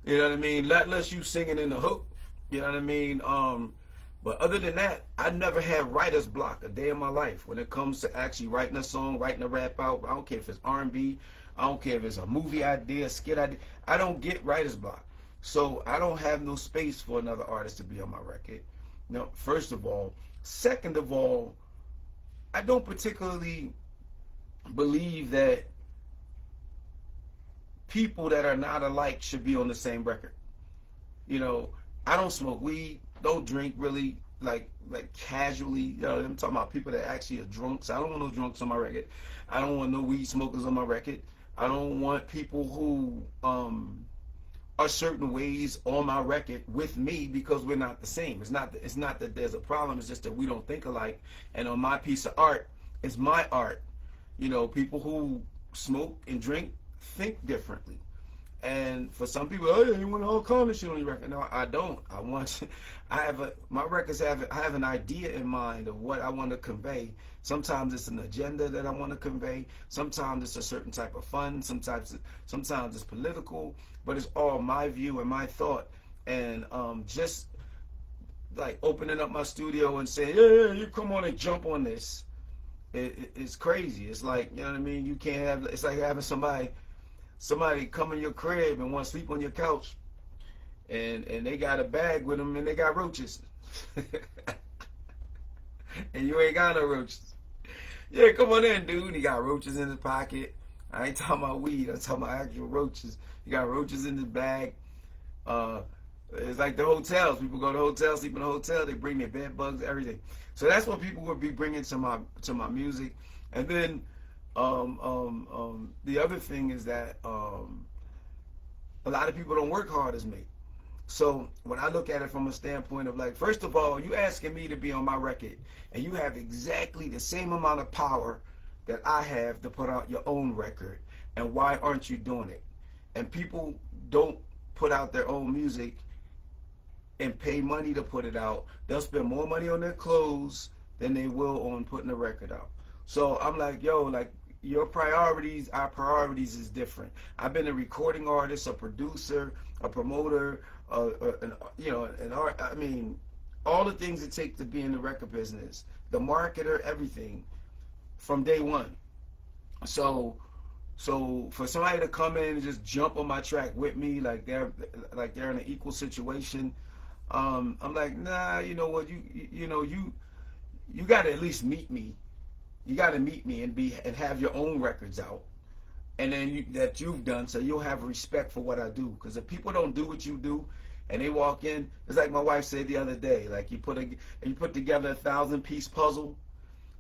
You know what I mean? Unless you singing in the hook. You know what I mean? But other than that, I never had writer's block a day in my life when it comes to actually writing a song, writing a rap out. I don't care if it's R&B. I don't care if it's a movie idea, a skit idea. I don't get writer's block. So I don't have no space for another artist to be on my record. First of all. Second of all, I don't particularly believe that people that are not alike should be on the same record. You know, I don't smoke weed, don't drink really like casually. You know, I'm talking about people that actually are drunks. I don't want no drunks on my record. I don't want no weed smokers on my record. I don't want people who are certain ways on my record with me because we're not the same. It's not that there's a problem. It's just that we don't think alike. And on my piece of art, it's my art. You know, people who smoke and drink think differently. And for some people, oh yeah, you want all kind of shit on your record. No, I don't. I have an idea in mind of what I want to convey. Sometimes it's an agenda that I want to convey. Sometimes it's a certain type of fun. Sometimes it's political. But it's all my view and my thought. And just like opening up my studio and saying, yeah, you come on and jump on this. It's crazy. It's like, you know what I mean? You can't have. It's like having somebody come in your crib and want to sleep on your couch, and they got a bag with them and they got roaches, and you ain't got no roaches. Yeah, come on in, dude. He got roaches in his pocket. I ain't talking about weed. I'm talking about actual roaches. He got roaches in his bag. It's like the hotels. People go to hotels, sleep in a hotel. They bring their bed bugs, everything. So that's what people would be bringing to my music, and then. The other thing is that a lot of people don't work hard as me. So when I look at it from a standpoint of like, first of all, you asking me to be on my record, and you have exactly the same amount of power that I have to put out your own record, and why aren't you doing it? And people don't put out their own music and pay money to put it out. They'll spend more money on their clothes than they will on putting a record out. So I'm like, yo, like, your priorities, our priorities is different. I've been a recording artist, a producer, a promoter, an art. I mean, all the things it takes to be in the record business, the marketer, everything, from day one. So for somebody to come in and just jump on my track with me, like they're in an equal situation, I'm like, nah, you know what, you got to at least meet me. You got to meet me and have your own records out, and then that you've done, so you'll have respect for what I do. Because if people don't do what you do, and they walk in, it's like my wife said the other day. Like you put together a 1,000-piece puzzle,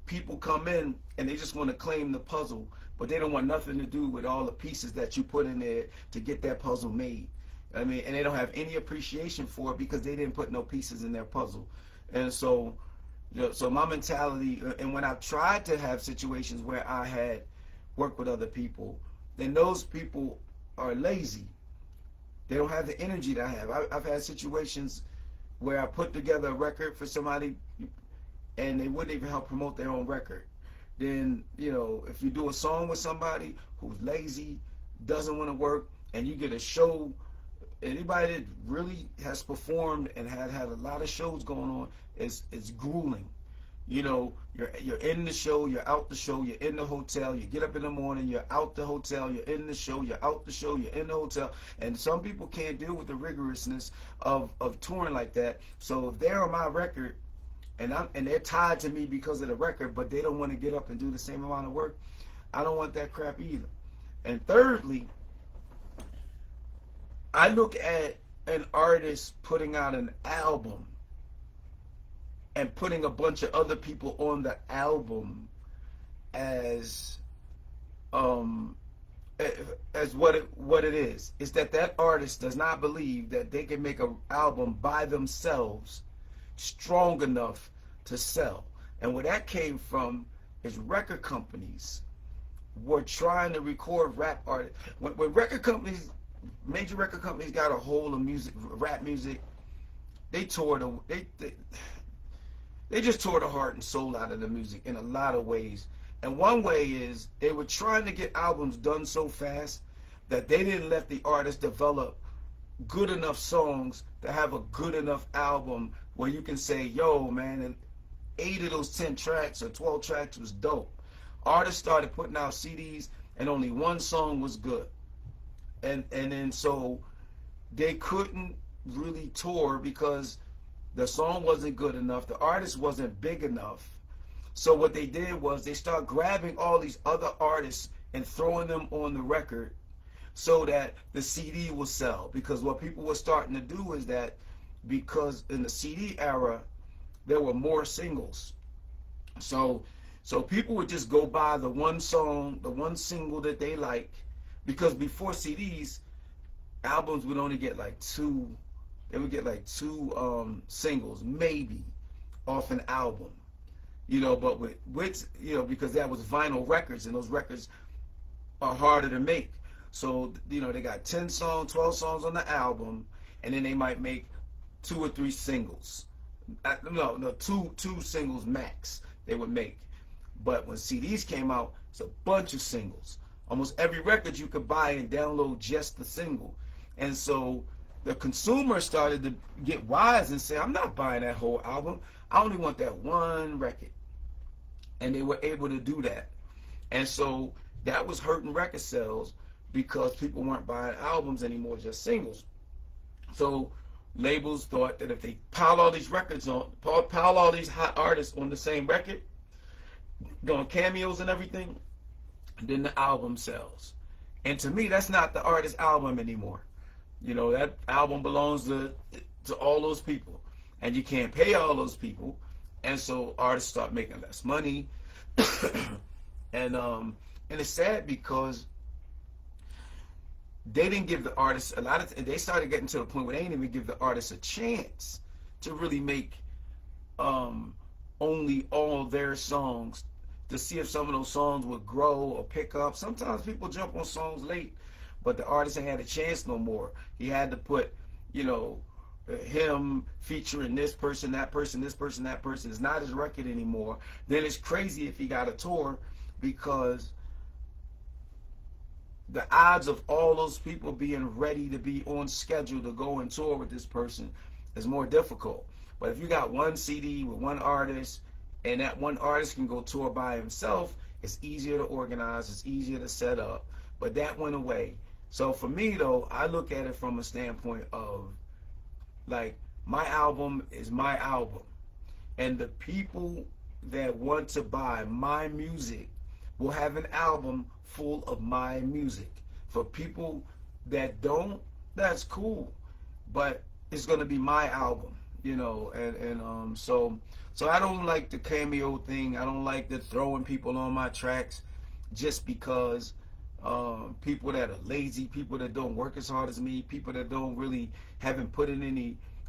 people come in and they just want to claim the puzzle, but they don't want nothing to do with all the pieces that you put in there to get that puzzle made. I mean, and they don't have any appreciation for it because they didn't put no pieces in their puzzle, and so. So my mentality, and when I've tried to have situations where I had worked with other people, then those people are lazy. They don't have the energy that I have. I've had situations where I put together a record for somebody and they wouldn't even help promote their own record. Then, you know, if you do a song with somebody who's lazy, doesn't want to work, and you get a show, anybody that really has performed and had a lot of shows going on, it's grueling. You know, you're in the show, you're out the show, you're in the hotel, you get up in the morning, you're out the hotel, you're in the show, you're out the show, you're in the hotel. And some people can't deal with the rigorousness of touring like that. So if they're on my record and they're tied to me because of the record, but they don't want to get up and do the same amount of work, I don't want that crap either. And thirdly, I look at an artist putting out an album and putting a bunch of other people on the album as what it is that artist does not believe that they can make an album by themselves strong enough to sell. And where that came from is record companies were trying to record rap artists. When record companies, major record companies got a hold of music, rap music, they just tore the heart and soul out of the music in a lot of ways. And one way is they were trying to get albums done so fast that they didn't let the artist develop good enough songs to have a good enough album where you can say, yo, man, and 8 of those 10 tracks or 12 tracks was dope. Artists started putting out CDs and only one song was good. And then so they couldn't really tour because the song wasn't good enough, the artist wasn't big enough. So what they did was they start grabbing all these other artists and throwing them on the record so that the CD will sell. Because what people were starting to do is that, because in the CD era, there were more singles. So people would just go buy the one song, the one single that they like, because before CDs, albums would only get like two, they would get like two singles, maybe, off an album. You know, but with you know, because that was vinyl records, and those records are harder to make. So, you know, they got 10 songs, 12 songs on the album, and then they might make 2 or 3 singles. No, two singles max they would make. But when CDs came out, it's a bunch of singles. Almost every record you could buy and download just the single. And so the consumer started to get wise and say, I'm not buying that whole album. I only want that one record. And they were able to do that. And so that was hurting record sales because people weren't buying albums anymore, just singles. So labels thought that if they pile all these records on, pile all these hot artists on the same record, doing cameos and everything, then the album sells. And to me, that's not the artist's album anymore. You know, that album belongs to all those people. And you can't pay all those people. And so artists start making less money. And it's sad because they didn't give the artists they started getting to the point where they didn't even give the artists a chance to really make only all their songs, to see if some of those songs would grow or pick up. Sometimes people jump on songs late, but the artist ain't had a chance no more. He had to put, you know, him featuring this person, that person, this person, that person. It's not his record anymore. Then it's crazy if he got a tour, because the odds of all those people being ready to be on schedule to go and tour with this person is more difficult. But if you got one CD with one artist, and that one artist can go tour by himself, it's easier to organize, it's easier to set up. But that went away. So for me, though, I look at it from a standpoint of, like, my album is my album. And the people that want to buy my music will have an album full of my music. For people that don't, that's cool. But it's going to be my album, you know. And so I don't like the cameo thing. I don't like the throwing people on my tracks just because people that are lazy, people that don't work as hard as me, people that haven't put in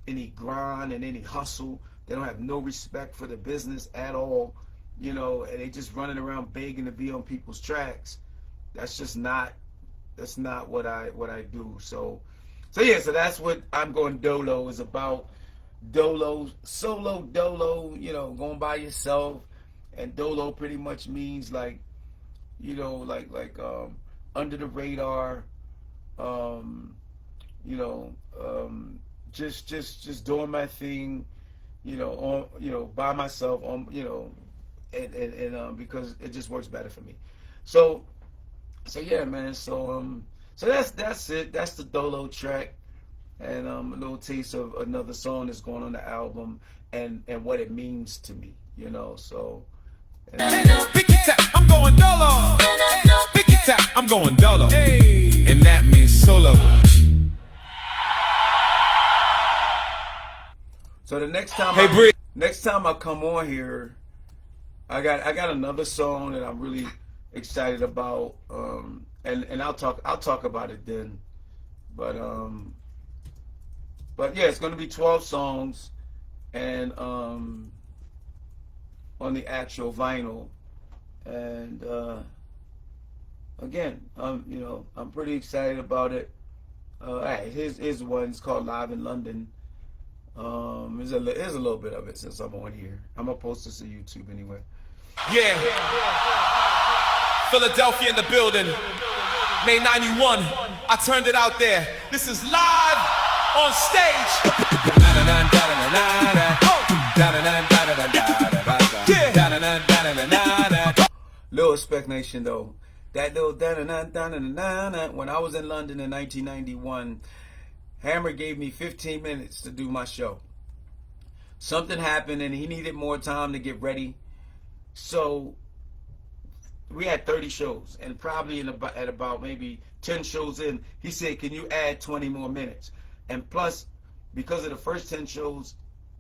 any grind and any hustle. They don't have no respect for the business at all, you know, and they just running around begging to be on people's tracks. That's not what I do. So yeah, so that's what I'm going Dolo is about. Dolo, solo dolo, you know, going by yourself. And dolo pretty much means like, you know, like under the radar, you know, just doing my thing, you know, by myself, you know, and because it just works better for me. So yeah, man. So that's it. That's the Dolo track, and a little taste of another song that's going on the album, and what it means to me, you know. So. I'm going Dolo. Picky tap, I'm going Dolo. Hey. And that means solo. So the next time, next time I come on here, I got another song that I'm really excited about, and I'll talk about it then. But yeah, it's gonna be 12 songs, and on the actual vinyl, and again, you know, I'm pretty excited about it. Here's one. It's called Live in London. There's a little bit of it since I'm on here. I'm gonna post this to YouTube anyway. Yeah. Philadelphia in the building. May 91. I turned it out there. This is live on stage. Little Respect Nation though. That little when I was in London in 1991, Hammer gave me 15 minutes to do my show. Something happened and he needed more time to get ready. So we had 30 shows, and probably at about maybe 10 shows in, he said, "Can you add 20 more minutes?" And plus, because of the first 10 shows,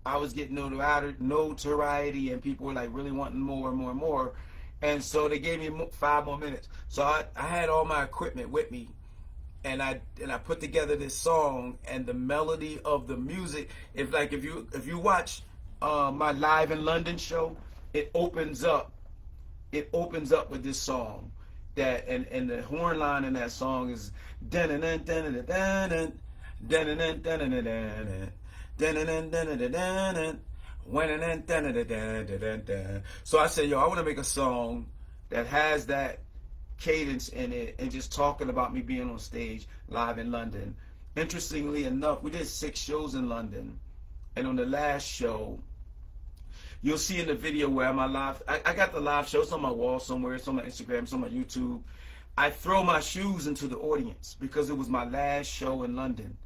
I was getting notoriety, and people were like really wanting more and more and more. And so they gave me 5 more minutes. So I had all my equipment with me, and I put together this song, and the melody of the music. If you watch my Live in London show, it opens up with this song, that and the horn line in that song is dun dun dun dun dun dun dun dun dun dun dun. So I said, yo, I want to make a song that has that cadence in it, and just talking about me being on stage live in London. Interestingly enough, we did 6 shows in London, and on the last show, you'll see in the video where I'm live. I got the live show. It's on my wall somewhere. It's on my Instagram. It's on my YouTube. I throw my shoes into the audience because it was my last show in London.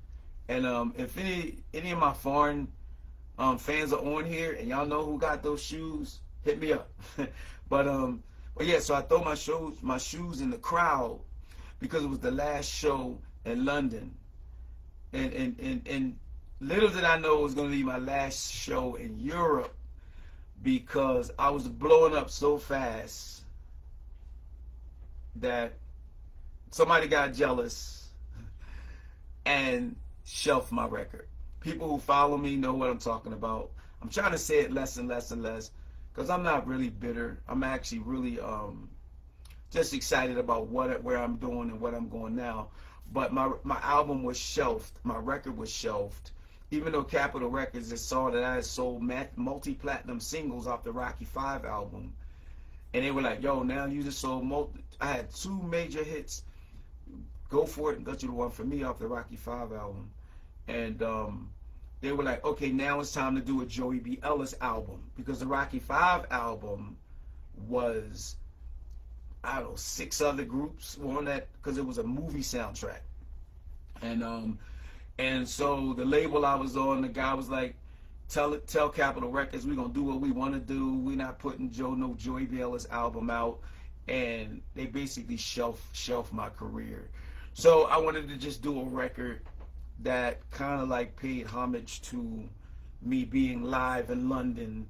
And if any of my foreign fans are on here and y'all know who got those shoes, hit me up. but yeah, so I throw my shoes in the crowd because it was the last show in London. And little did I know it was going to be my last show in Europe, because I was blowing up so fast that somebody got jealous and shelved my record. People who follow me know what I'm talking about. I'm trying to say it less and less and less, because I'm not really bitter. I'm actually really just excited about where I'm doing and what I'm going now. But my album was shelved. My record was shelved. Even though Capitol Records had saw that I had sold multi-platinum singles off the Rocky 5 album. And they were like, yo, now you just sold I had 2 major hits, Go For It and Got You the One for Me, off the Rocky 5 album. And they were like, okay, now it's time to do a Joey B Ellis album. Because the Rocky 5 album was, I don't know, 6 other groups were on that, because it was a movie soundtrack. And so the label I was on, the guy was like, tell Capitol Records, we're going to do what we want to do. We're not putting no Joey B Ellis album out. And they basically shelved my career. So I wanted to just do a record that kind of like paid homage to me being live in London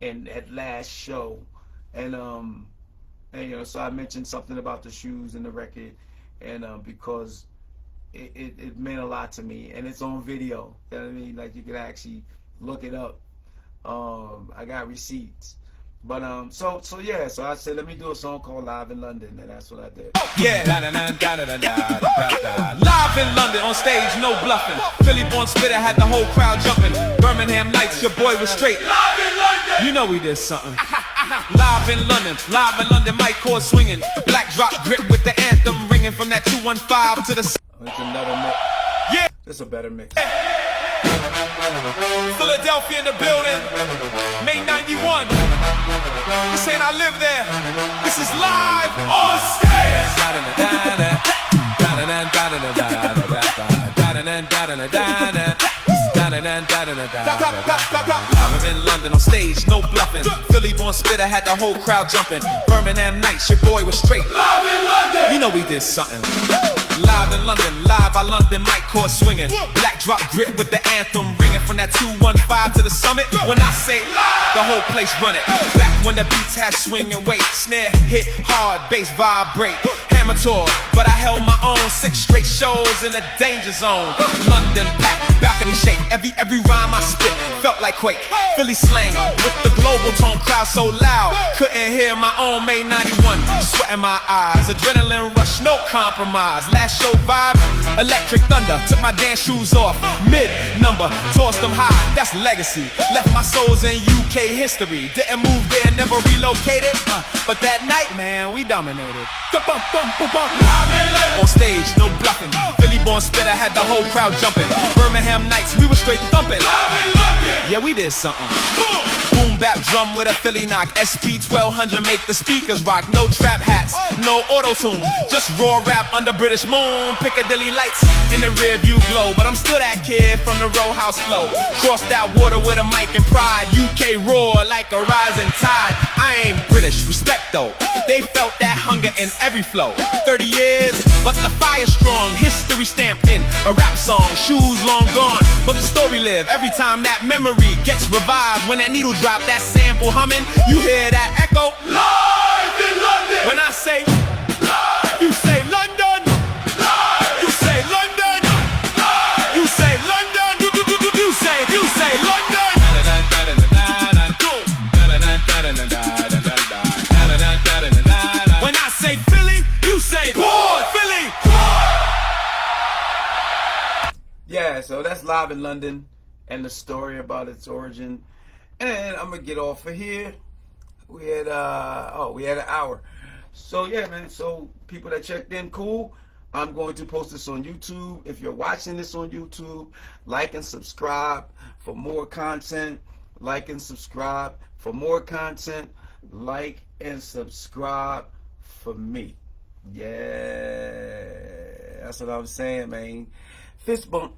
and at last show. And you know, so I mentioned something about the shoes in the record, and because it meant a lot to me, and it's on video. You know what I mean? Like, you could actually look it up. I got receipts. But so yeah, so I said, let me do a song called Live in London, and that's what I did. Yeah, live in London on stage, no bluffing. Philly born spitter had the whole crowd jumping. Birmingham Nights, your boy was straight. Live in London, you know we did something. Live in London, mic cord swinging. Black drop grip with the anthem ringing from that 215 to the. It's another mix. Yeah, it's a better mix. Philadelphia in the building, May 91. This ain't I live there. This is live on stage. I'm in London on stage, no bluffing. Philly born spitter had the whole crowd jumping. Birmingham Nights, your boy was straight. Live in London, you know we did something. Live in London, live by London, mic cord swinging. Black drop grip with the anthem ringing from that 215 to the summit. When I say live, the whole place run it. Back when the beats had swing and weight, snare hit hard, bass vibrate. Hammer tour, but I held my own. 6 straight shows in the danger zone. London packed, balcony shake. Every rhyme I spit felt like quake. Philly slang with the global tone, crowd so loud couldn't hear my own. May 91, sweat in my eyes, adrenaline rush, no compromise. Last show vibe, electric thunder. Took my dance shoes off, mid number, tossed them high. That's legacy. Left my souls in UK history. Didn't move there, never relocated. But that night, man, we dominated. On stage, no bluffing. Philly born spitter had the whole crowd jumping. Birmingham Nights, we were straight thumping. Yeah, we did something. Boom bap drum with a Philly knock. SP 1200 make the speakers rock. No trap hats, no auto tune. Just raw rap under British moon. Piccadilly lights in the rear view glow. But I'm still that kid from the row house flow. Crossed that water with a mic and pride. UK roar like a rising tide. I I ain't British, respect though. They felt that hunger in every flow. 30 years, but the fire's strong. History stamped in a rap song. Shoes long gone, but the story live. Every time that memory gets revived, when that needle drop, that sample humming, you hear that echo. Live in London. When I say live, you say London. Live. You say London. Live. You say London. You say London. When I say Philly, you say boy, Philly. Yeah, so that's Live in London and the story about its origin. And I'm gonna get off of here. We had an hour. So yeah, man. So people that checked in, cool. I'm going to post this on YouTube. If you're watching this on YouTube, like and subscribe for more content. Like and subscribe for more content. Like and subscribe for me. Yeah, that's what I'm saying, man. Fist bump.